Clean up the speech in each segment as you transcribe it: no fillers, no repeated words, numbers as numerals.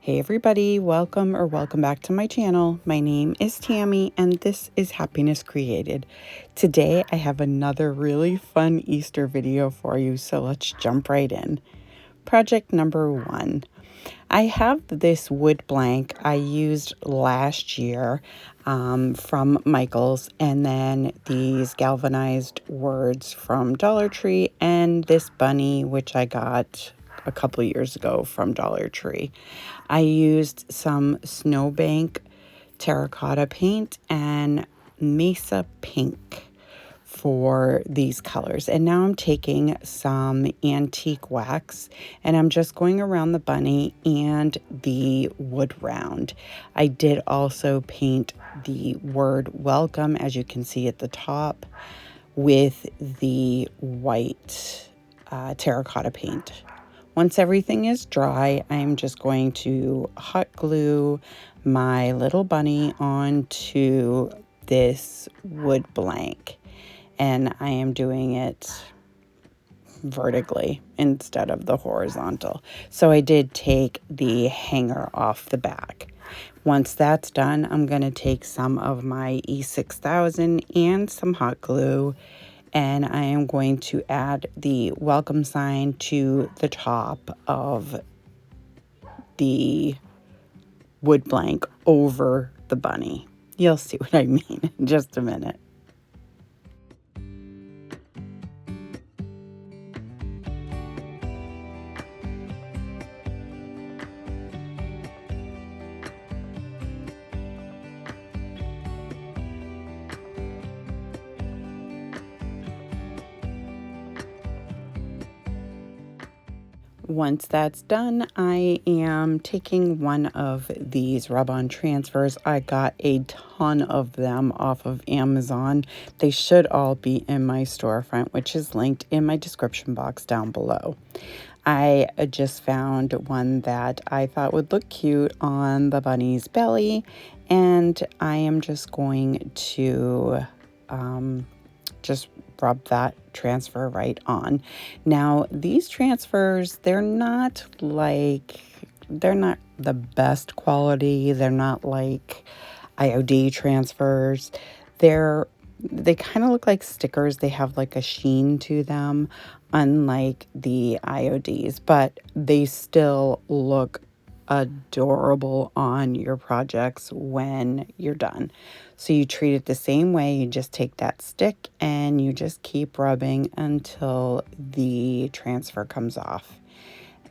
Hey everybody, welcome back to my channel. My name is Tammy and this is Happiness Created. Today I have another really fun Easter video for you, so let's jump right in. Project number 1. I have this wood blank I used last year from Michael's, and then these galvanized words from Dollar Tree, and this bunny which I got a couple years ago from Dollar Tree. I used some snowbank terracotta paint and mesa pink for these colors. And now I'm taking some antique wax and I'm just going around the bunny and the wood round. I did also paint the word welcome, as you can see at the top, with the white terracotta paint. Once everything is dry, I'm just going to hot glue my little bunny onto this wood blank. And I am doing it vertically instead of the horizontal. So I did take the hanger off the back. Once that's done, I'm going to take some of my E6000 and some hot glue, and I am going to add the welcome sign to the top of the wood blank over the bunny. You'll see what I mean in just a minute. Once that's done, I am taking one of these rub-on transfers. I got a ton of them off of Amazon. They should all be in my storefront, which is linked in my description box down below. I just found one that I thought would look cute on the bunny's belly, and I am just going to just rub that transfer right on. Now, these transfers, they're not the best quality. They're not like IOD transfers. They kind of look like stickers. They have like a sheen to them, unlike the IODs, but they still look adorable on your projects when you're done. So you treat it the same way. You just take that stick and you just keep rubbing until the transfer comes off.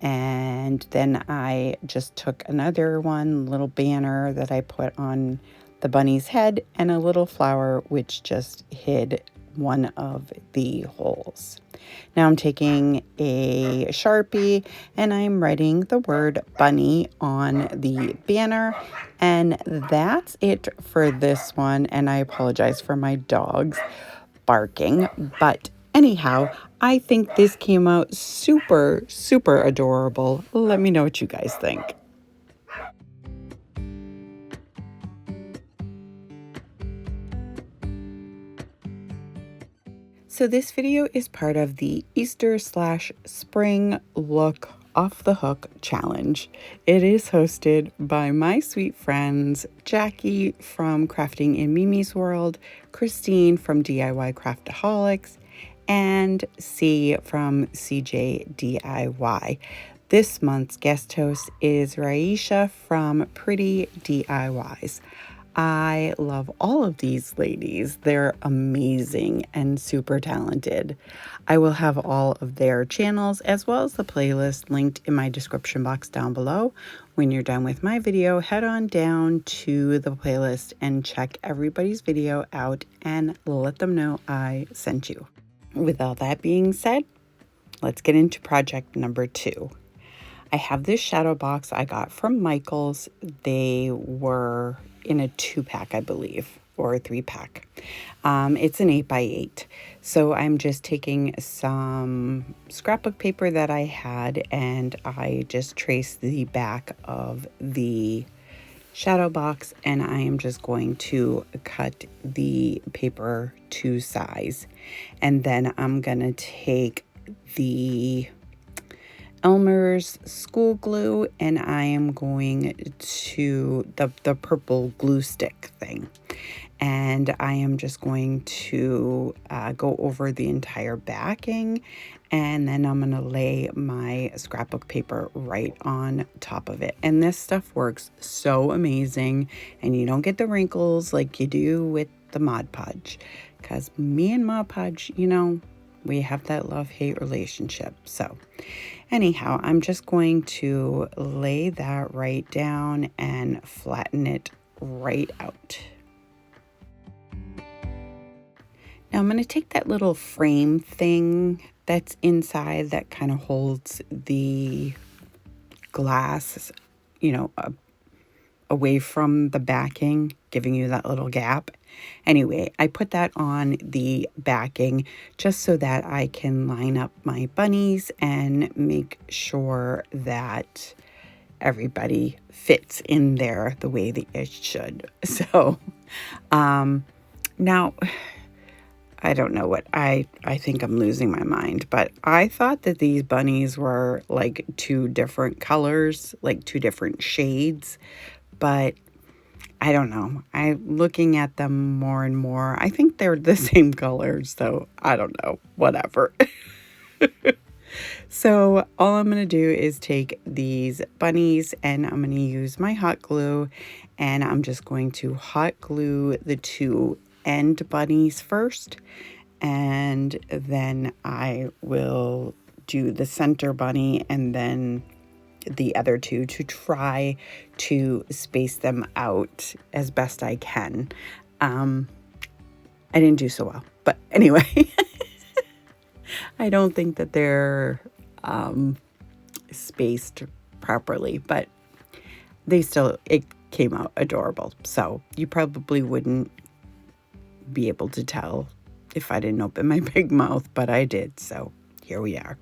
And then I just took another little banner that I put on the bunny's head and a little flower which just hid one of the holes. Now I'm taking a Sharpie and I'm writing the word bunny on the banner, and that's it for this one. And I apologize for my dogs barking, but anyhow, I think this came out super, super adorable. Let me know what you guys think. So this video is part of the Easter/Spring Look Off the Hook Challenge. It is hosted by my sweet friends Jackie from Crafting in Mimi's World, Christine from DIY Craftaholics, and C from CeeJ DIY. This month's guest host is Raisha from Pretty DIYs. I love all of these ladies. They're amazing and super talented. I will have all of their channels as well as the playlist linked in my description box down below. When you're done with my video, head on down to the playlist and check everybody's video out and let them know I sent you. With all that being said, let's get into project number 2. I have this shadow box I got from Michael's. They were in a 2-pack, I believe, or a 3-pack. It's an 8x8. So I'm just taking some scrapbook paper that I had, and I just traced the back of the shadow box, and I am just going to cut the paper to size. And then I'm gonna take the Elmer's school glue, and I am going to the purple glue stick thing. And I am just going to go over the entire backing, and then I'm going to lay my scrapbook paper right on top of it. And this stuff works so amazing, and you don't get the wrinkles like you do with the Mod Podge, because me and Mod Podge, you know, we have that love-hate relationship. So anyhow, I'm just going to lay that right down and flatten it right out. Now I'm going to take that little frame thing that's inside that kind of holds the glass, you know, away from the backing, giving you that little gap. Anyway, I put that on the backing just so that I can line up my bunnies and make sure that everybody fits in there the way that it should. So now I don't know what I think I'm losing my mind, but I thought that these bunnies were like two different colors, like two different shades, but I don't know. I'm looking at them more and more. I think they're the same colors, so I don't know, whatever. So all I'm going to do is take these bunnies and I'm going to use my hot glue, and I'm just going to hot glue the two end bunnies first, and then I will do the center bunny and then the other two to try to space them out as best I can. I didn't do so well, but anyway, I don't think that they're spaced properly, but it came out adorable. So you probably wouldn't be able to tell if I didn't open my big mouth, but I did. So here we are.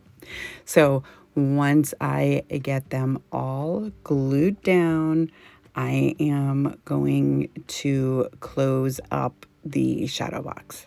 So once I get them all glued down, I am going to close up the shadow box.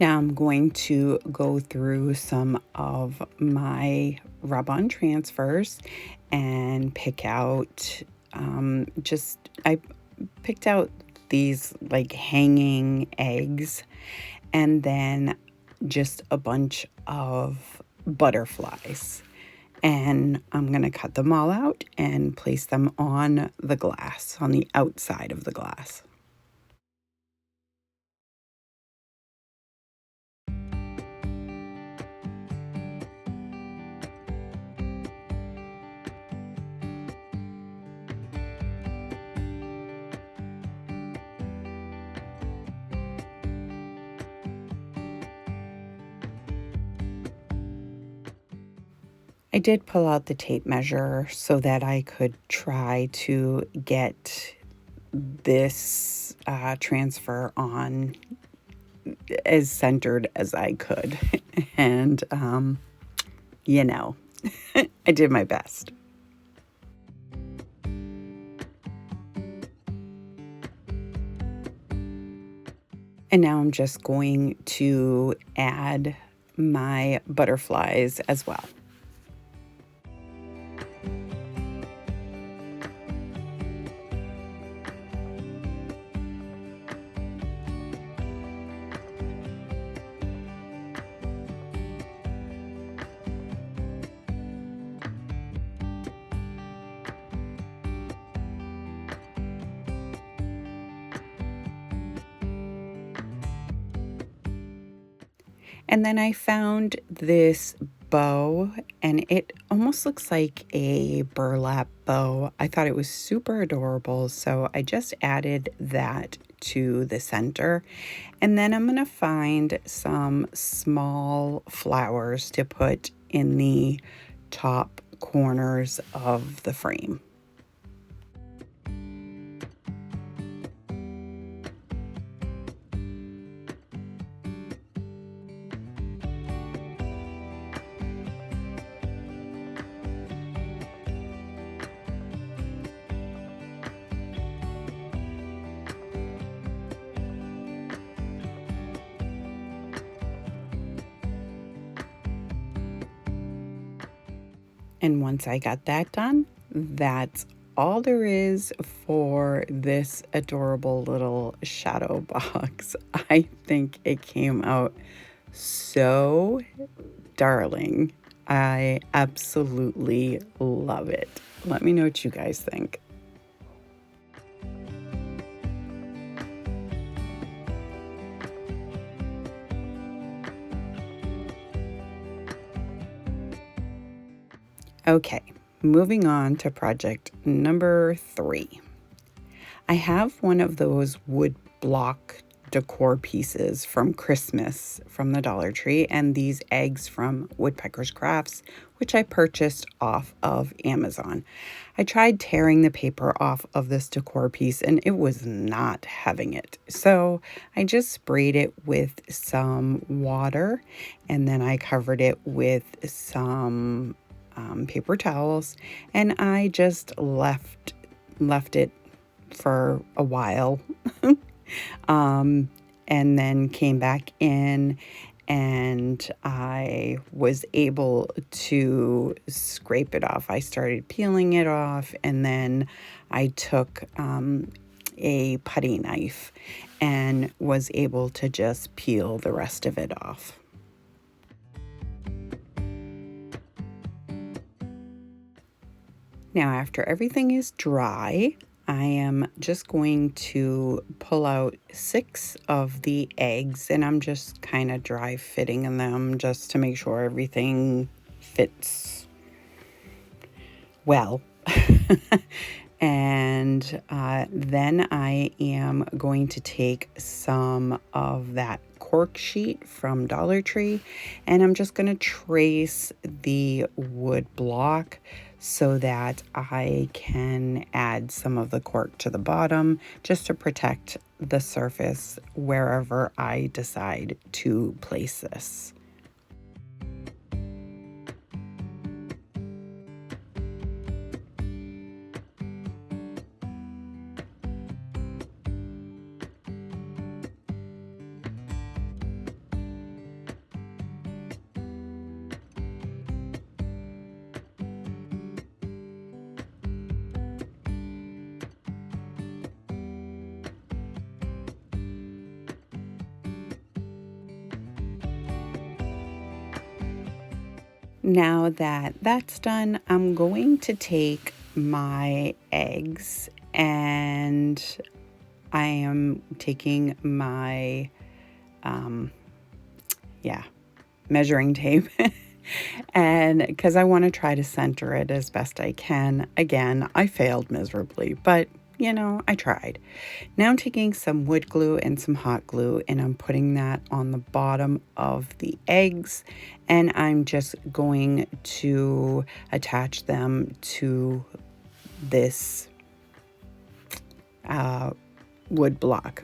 Now I'm going to go through some of my rub-on transfers and pick out, I picked out these like hanging eggs, and then just a bunch of butterflies. And I'm going to cut them all out and place them on the glass, on the outside of the glass. I did pull out the tape measure so that I could try to get this transfer on as centered as I could. And, you know, I did my best. And now I'm just going to add my butterflies as well. And then I found this bow, and it almost looks like a burlap bow. I thought it was super adorable, so I just added that to the center. And then I'm going to find some small flowers to put in the top corners of the frame. And once I got that done, that's all there is for this adorable little shadow box. I think it came out so darling. I absolutely love it. Let me know what you guys think. Okay, moving on to project number 3. I have one of those wood block decor pieces from Christmas from the Dollar Tree, and these eggs from Woodpeckers Crafts, which I purchased off of Amazon. I tried tearing the paper off of this decor piece and it was not having it. So I just sprayed it with some water, and then I covered it with some paper towels, and I just left it for a while. And then came back in, and I was able to scrape it off. I started peeling it off, and then I took a putty knife and was able to just peel the rest of it off. Now, after everything is dry, I am just going to pull out 6 of the eggs, and I'm just kind of dry fitting them just to make sure everything fits well. And then I am going to take some of that cork sheet from Dollar Tree, and I'm just going to trace the wood block so that I can add some of the cork to the bottom just to protect the surface wherever I decide to place this. Now that that's done, I'm going to take my eggs, and I am taking my, measuring tape. And because I want to try to center it as best I can. Again, I failed miserably, but I tried. Now I'm taking some wood glue and some hot glue, and I'm putting that on the bottom of the eggs, and I'm just going to attach them to this wood block.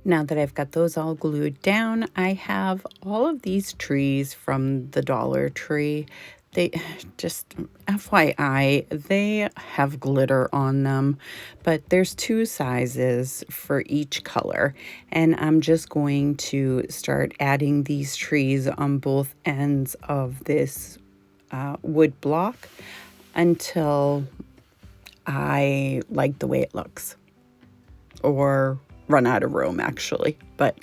Now that I've got those all glued down, I have all of these trees from the Dollar Tree. They just, FYI, they have glitter on them, but there's 2 sizes for each color. And I'm just going to start adding these trees on both ends of this wood block until I like the way it looks, or run out of room actually, but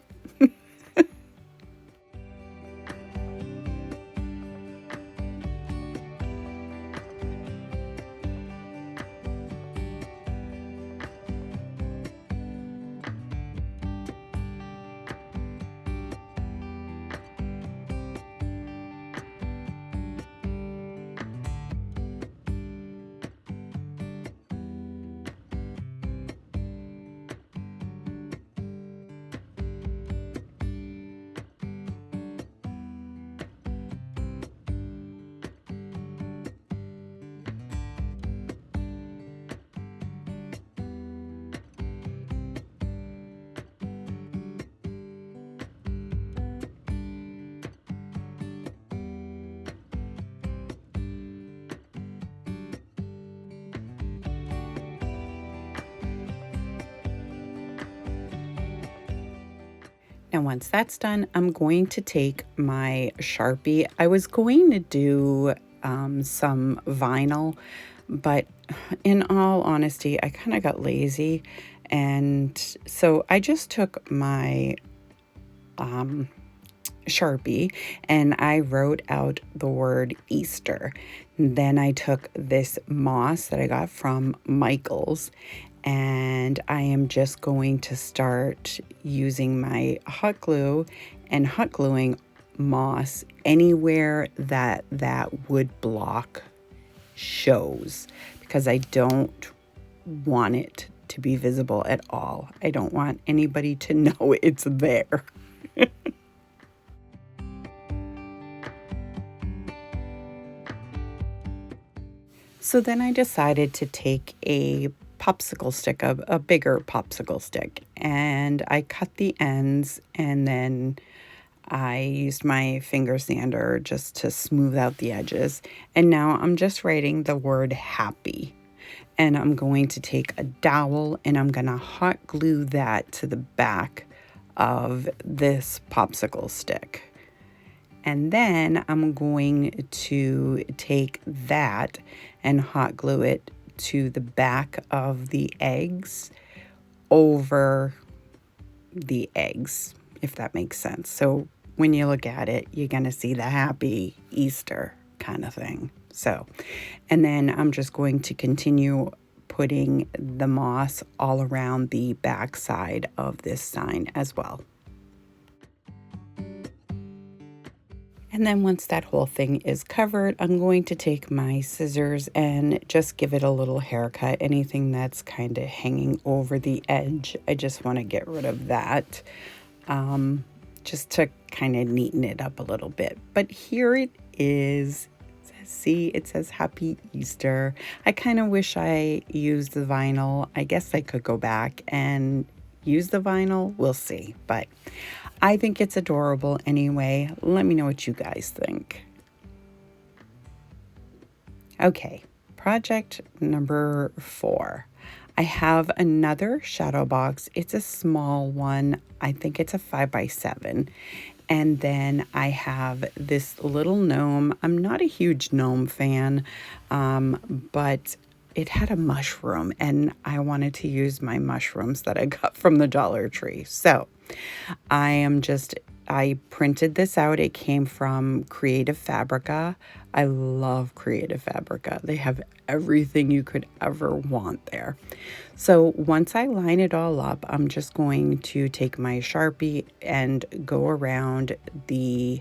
now once that's done, I'm going to take my Sharpie. I was going to do some vinyl, but in all honesty, I kind of got lazy. And so I just took my Sharpie and I wrote out the word Easter. Then I took this moss that I got from Michael's, and I am just going to start using my hot glue and hot gluing moss anywhere that wood block shows, because I don't want it to be visible at all. I don't want anybody to know it's there. So then I decided to take a popsicle stick, a bigger popsicle stick, and I cut the ends, and then I used my finger sander just to smooth out the edges. And now I'm just writing the word happy. And I'm going to take a dowel and I'm going to hot glue that to the back of this popsicle stick. And then I'm going to take that and hot glue it to the back of the eggs over the eggs, if that makes sense. So when you look at it, you're going to see the happy Easter kind of thing. So, and then I'm just going to continue putting the moss all around the back side of this sign as well. And then once that whole thing is covered, I'm going to take my scissors and just give it a little haircut. Anything that's kind of hanging over the edge, I just want to get rid of that, just to kind of neaten it up a little bit. But here it is. See, it says Happy Easter. I kind of wish I used the vinyl. I guess I could go back and use the vinyl. We'll see. But I think it's adorable anyway. Let me know what you guys think. Okay, project number 4. I have another shadow box. It's a small one. I think it's a 5x7. And then I have this little gnome. I'm not a huge gnome fan, but it had a mushroom and I wanted to use my mushrooms that I got from the Dollar Tree. So I printed this out. It came from Creative Fabrica. I love Creative Fabrica. They have everything you could ever want there. So once I line it all up, I'm just going to take my Sharpie and go around the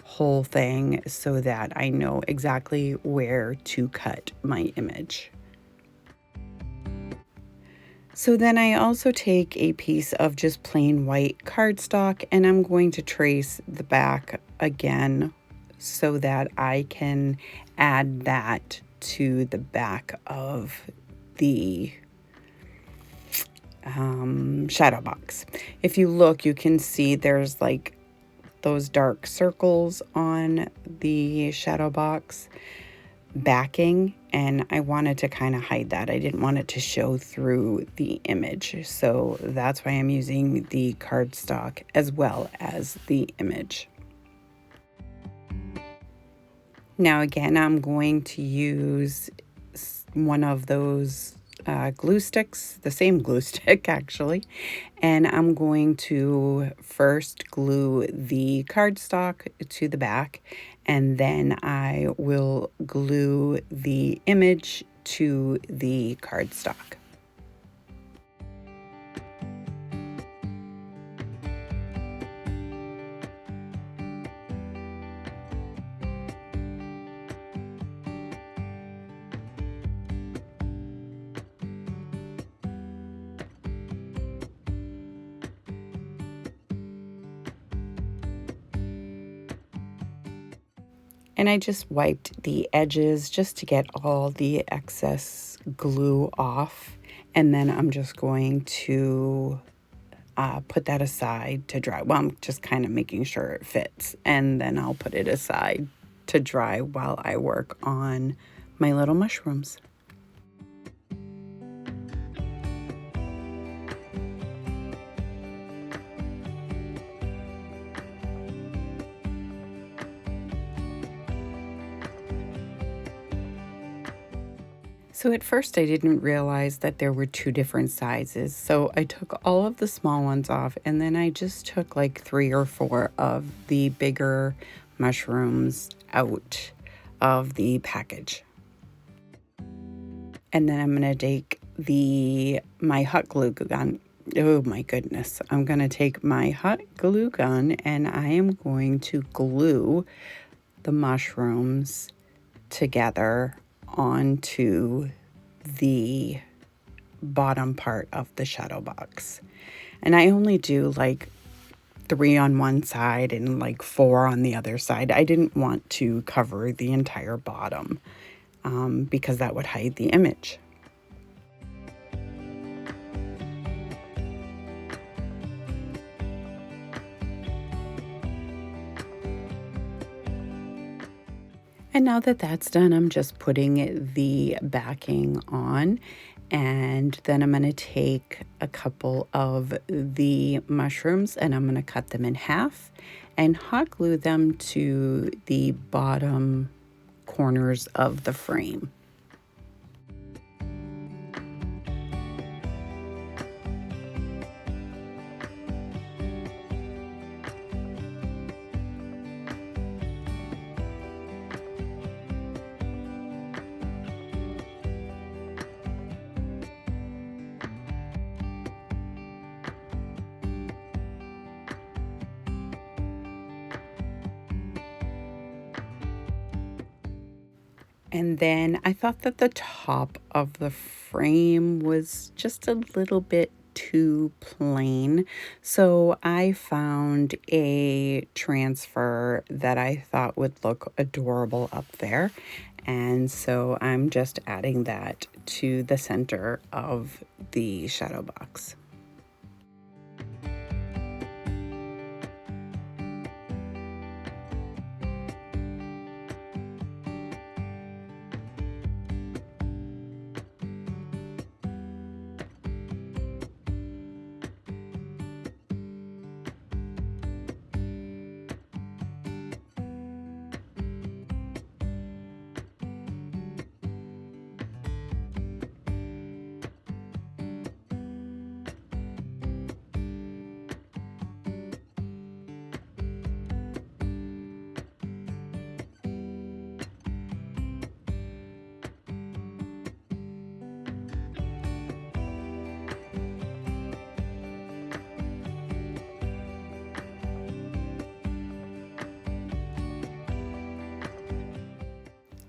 whole thing so that I know exactly where to cut my image. So then I also take a piece of just plain white cardstock and I'm going to trace the back again so that I can add that to the back of the shadow box. If you look, you can see there's like those dark circles on the shadow box backing, and I wanted to kind of hide that. I didn't want it to show through the image, so that's why I'm using the cardstock as well as the image. Now again, I'm going to use one of those glue sticks, the same glue stick actually, and I'm going to first glue the cardstock to the back, and then I will glue the image to the cardstock. And I just wiped the edges just to get all the excess glue off. And then I'm just going to put that aside to dry. Well, I'm just kind of making sure it fits. And then I'll put it aside to dry while I work on my little mushrooms. So at first I didn't realize that there were two different sizes. So I took all of the small ones off, and then I just took like 3 or 4 of the bigger mushrooms out of the package. And then I'm going to take my hot glue gun. Oh my goodness. I'm going to take my hot glue gun and I am going to glue the mushrooms together onto the bottom part of the shadow box. And I only do like 3 on one side and like 4 on the other side. I didn't want to cover the entire bottom because that would hide the image. And now that that's done, I'm just putting the backing on, and then I'm going to take a couple of the mushrooms and I'm going to cut them in half and hot glue them to the bottom corners of the frame. And then I thought that the top of the frame was just a little bit too plain. So I found a transfer that I thought would look adorable up there. And so I'm just adding that to the center of the shadow box.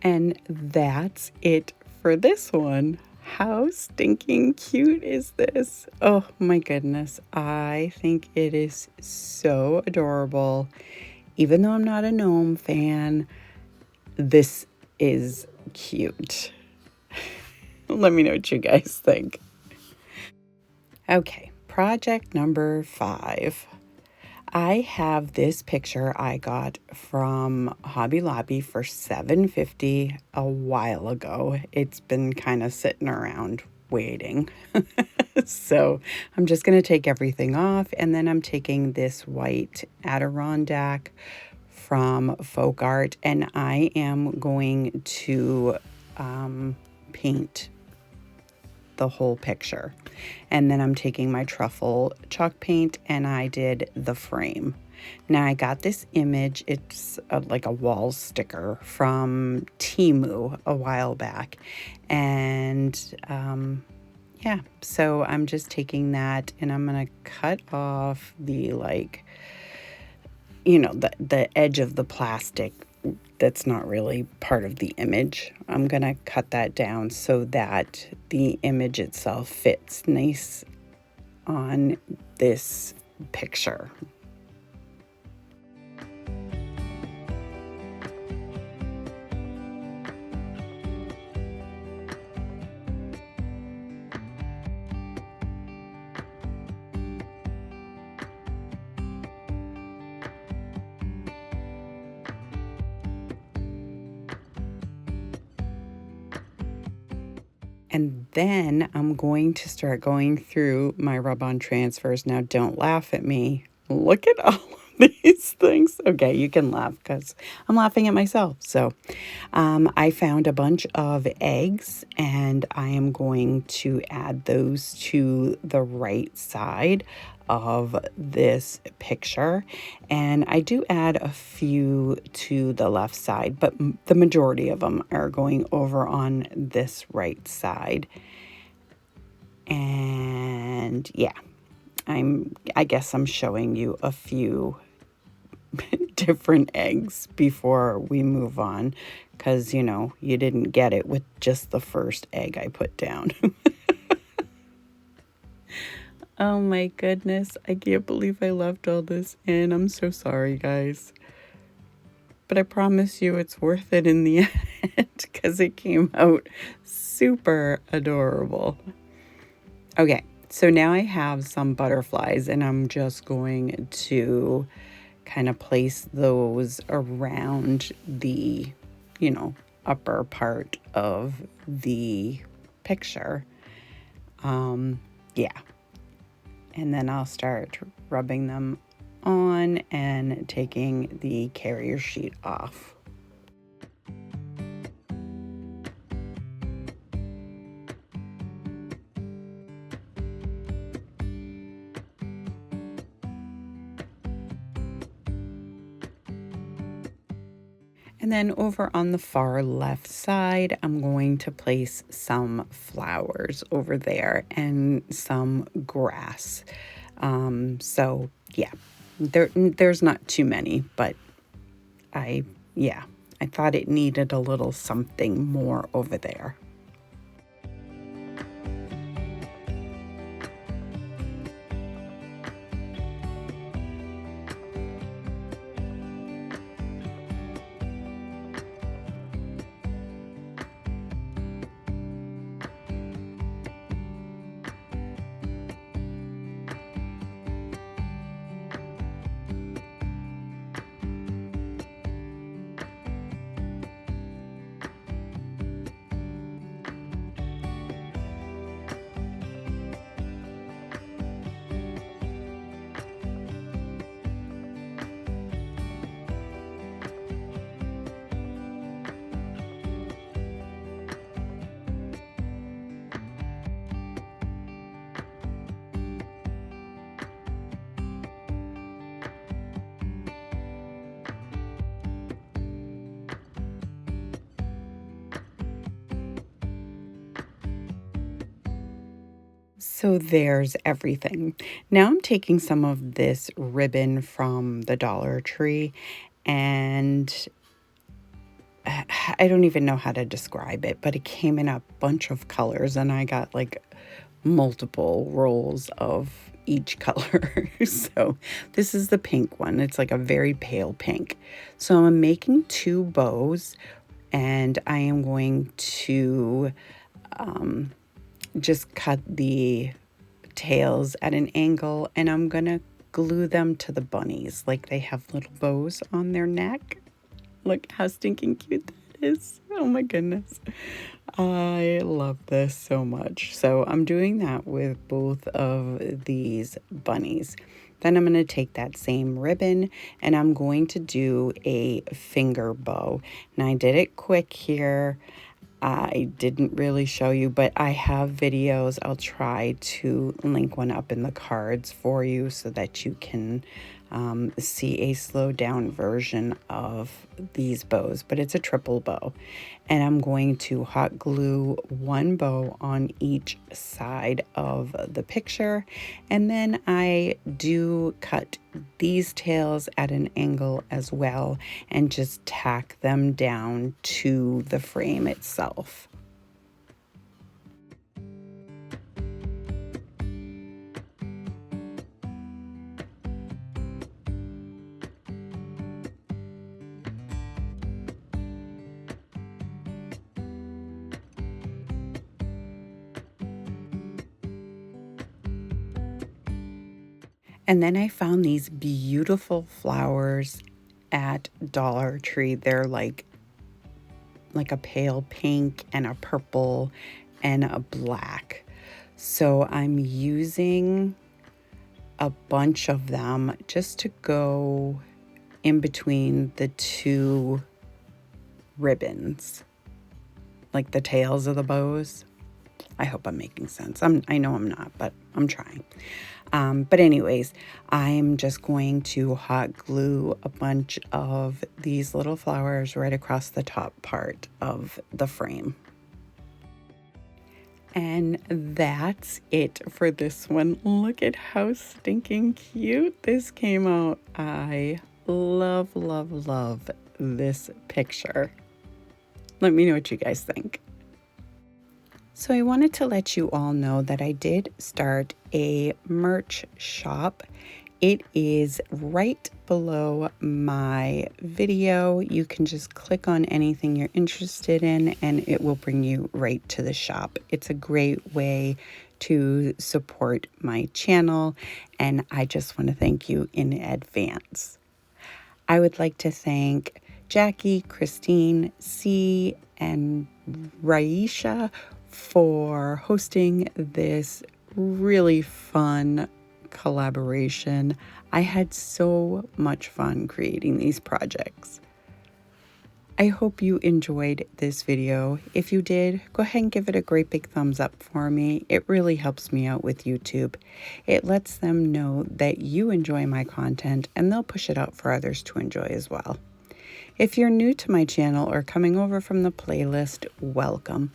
And that's it for this one. How stinking cute is this? Oh my goodness. I think it is so adorable. Even though I'm not a gnome fan, this is cute. Let me know what you guys think. Okay, project number 5. I have this picture I got from Hobby Lobby for $7.50 a while ago. It's been kind of sitting around waiting. So I'm just going to take everything off, and then I'm taking this white Adirondack from Folk Art, and I am going to paint the whole picture. And then I'm taking my truffle chalk paint, and I did the frame. Now I got this image, it's like a wall sticker from TEMU a while back, and yeah, so I'm just taking that, and I'm gonna cut off the, like, the edge of the plastic that's not really part of the image. I'm going to cut that down so that the image itself fits nice on this picture. And then I'm going to start going through my rub-on transfers. Now, don't laugh at me. Look at all of these things. Okay, you can laugh because I'm laughing at myself. So I found a bunch of eggs, and I am going to add those to the right side of this picture. And I do add a few to the left side, but the majority of them are going over on this right side. And yeah, I guess I'm showing you a few different eggs before we move on, because you didn't get it with just the first egg I put down. Oh my goodness, I can't believe I left all this in. I'm so sorry, guys. But I promise you it's worth it in the end, because it came out super adorable. Okay, so now I have some butterflies, and I'm just going to kind of place those around the, upper part of the picture. Yeah. And then I'll start rubbing them on and taking the carrier sheet off. And then over on the far left side, I'm going to place some flowers over there and some grass. So yeah, there's not too many, but I thought it needed a little something more over there. So there's everything. Now I'm taking some of this ribbon from the Dollar Tree, and I don't even know how to describe it, but it came in a bunch of colors, and I got like multiple rolls of each color. So this is the pink one. It's like a very pale pink. So I'm making 2 bows, and I am going to just cut the tails at an angle, and I'm gonna glue them to the bunnies like they have little bows on their neck. Look how stinking cute that is. Oh my goodness. I love this so much. So I'm doing that with both of these bunnies. Then I'm going to take that same ribbon and I'm going to do a finger bow. And I did it quick here. I didn't really show you, but I have videos. I'll try to link one up in the cards for you so that you can see a slowed down version of these bows, but it's a triple bow. And I'm going to hot glue one bow on each side of the picture. And then I do cut these tails at an angle as well and just tack them down to the frame itself. And then I found these beautiful flowers at Dollar Tree. They're like a pale pink and a purple and a black. So I'm using a bunch of them just to go in between the two ribbons, like the tails of the bows. I hope I'm making sense. I know I'm not, but I'm trying. But anyways, I'm just going to hot glue a bunch of these little flowers right across the top part of the frame. And that's it for this one. Look at how stinking cute this came out. I love, love, love this picture. Let me know what you guys think. So I wanted to let you all know that I did start a merch shop. It is right below my video. You can just click on anything you're interested in and it will bring you right to the shop. It's a great way to support my channel and I just want to thank you in advance. I would like to thank Jackie, Christine, C, and Raisha for hosting this really fun collaboration. I had so much fun creating these projects. I hope you enjoyed this video. If you did, go ahead and give it a great big thumbs up for me. It really helps me out with YouTube. It lets them know that you enjoy my content and they'll push it out for others to enjoy as well. If you're new to my channel or coming over from the playlist, welcome.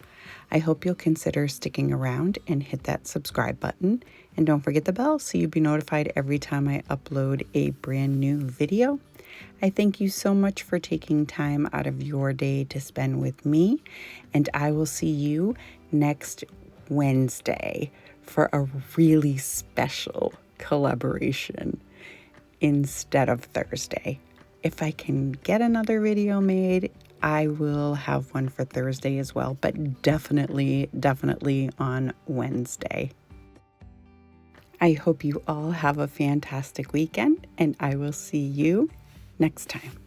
I hope you'll consider sticking around and hit that subscribe button. And don't forget the bell so you'll be notified every time I upload a brand new video. I thank you so much for taking time out of your day to spend with me. And I will see you next Wednesday for a really special collaboration instead of Thursday. If I can get another video made, I will have one for Thursday as well, but definitely on Wednesday. I hope you all have a fantastic weekend, and I will see you next time.